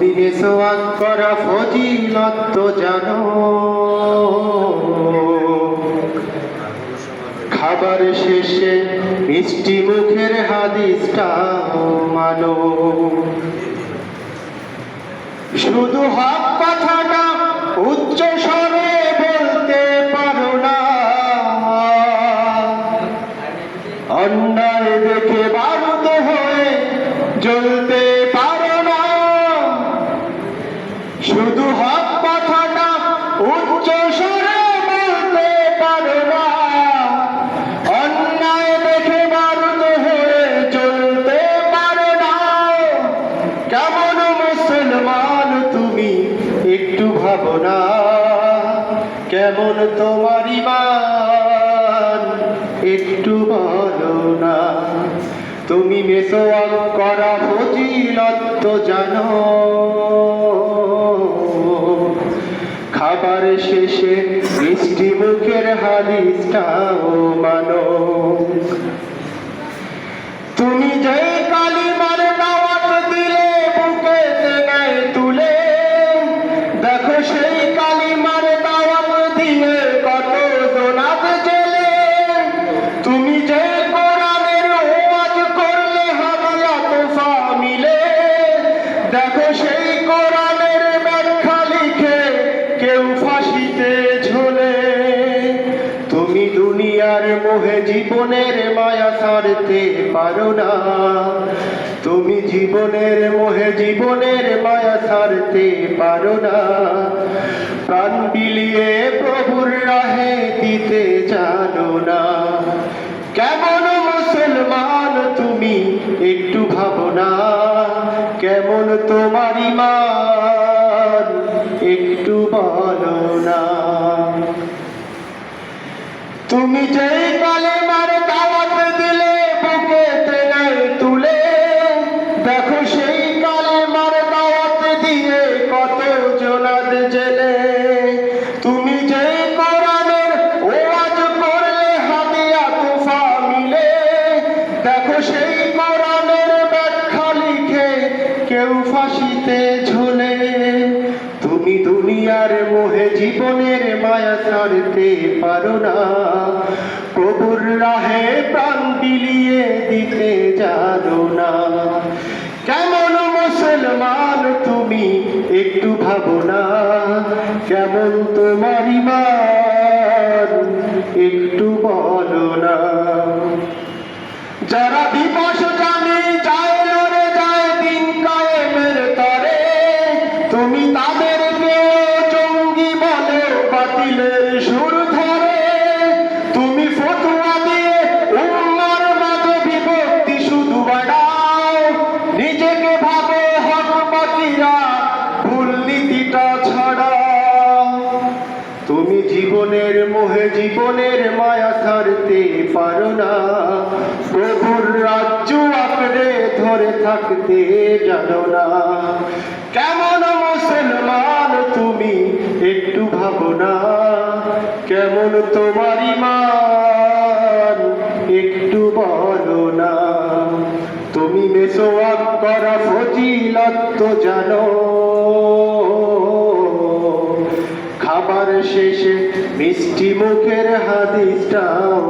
তুমি মেসওয়াক করা ফজিলত তো জানো, খাবার শেষে মিষ্টি মুখের হাদিসটাও মানো। শুধু হক কথাটা উচ্চ স্বরে বলতে পারো না, অন্যায় দেখে বারুদ হয়ে জ্বলতে পারো না। শুধু হক কথাটা উচ্চ স্বরে বলতে পারো না, অন্যায় দেখে বারুদ হয়ে জ্বলতে পারো না। কেমন মুসলমান তুমি একটু ভাবো না, কেমন তোমার ঈমান একটু বলো না। তুমি মেসওয়াক করা ফজিলত তো জানো, খাবার শেষে মিষ্টি মুখের হাদিসটাও মানো। তুমি যে কালিমার দাওয়াত দিলে বুকে টেনে তুলে, দেখো সেই কালিমার দাওয়াত দিয়ে কত জোনাত জেলে। তুমি যে কোরআনের ওয়াজ করলে হাদিয়া তোফা মিলে, দেখো সেই কোরআনের ব্যাখ্যা লিখে কেউ ফাঁসিতে ঝোলে। তুমি দুনিয়ার মোহে জীবনের মায়া ছাড়তে পারো না, তুমি জীবনের মোহে জীবনের মায়া ছাড়তে পারো না। প্রাণ বিলিয়ে প্রভুর রাহে দিতে জানো না। কেমন মুসলমান তুমি একটু ভাবো না, কেমন তোমার ঈমান একটু বলো না। তুমি যেই কালেমার দাওয়াত দিলে বুকে টেনে তুলে, দেখো সেই কালেমার দাওয়াত দিয়ে কত জোনাত জেলে। তুমি যেই কোরআনের ওয়াজ করলে হাদিয়া তোফা মিলে, দেখো সেই কোরআনের ব্যাখ্যা লিখে কেউ ফাঁসিতে ঝোলে। তুমি দুনিয়ার মোহে জীবনের মায়া ছাড়তে পারো না, প্রভুর রাহে প্রাণ বিলিয়ে দিতে জানো না। কেমন মুসলমান তুমি একটু ভাবো না, কেমন তোমার ঈমান একটু বলো না। যারা দিবস জানে যায় লড়ে যায় দিন কায়েমের তরে, তুমি তাদেরকে জঙ্গি বলে বাতিলের সুর ধরে। তুমি ফতোয়া দিয়ে উম্মার মাঝে বিভক্তি শুধু বাড়াও, নিজেকে ভাবে হক বাকিরা ভুল নীতিটা ছড়াও। তুমি জীবনের মোহে জীবনের মায়া ছাড়তে পারো না, প্রভুর রাজ্য আঁকড়ে ধরে থাকতে জানো না। কেমন মুসলমান তুমি একটু ভাবো না, কেমন তোমার ঈমান একটু বলো না। তুমি মেসওয়াক করা ফজিলত তো জানো, খাবার শেষে মিষ্টি মুখের হাদিসটাও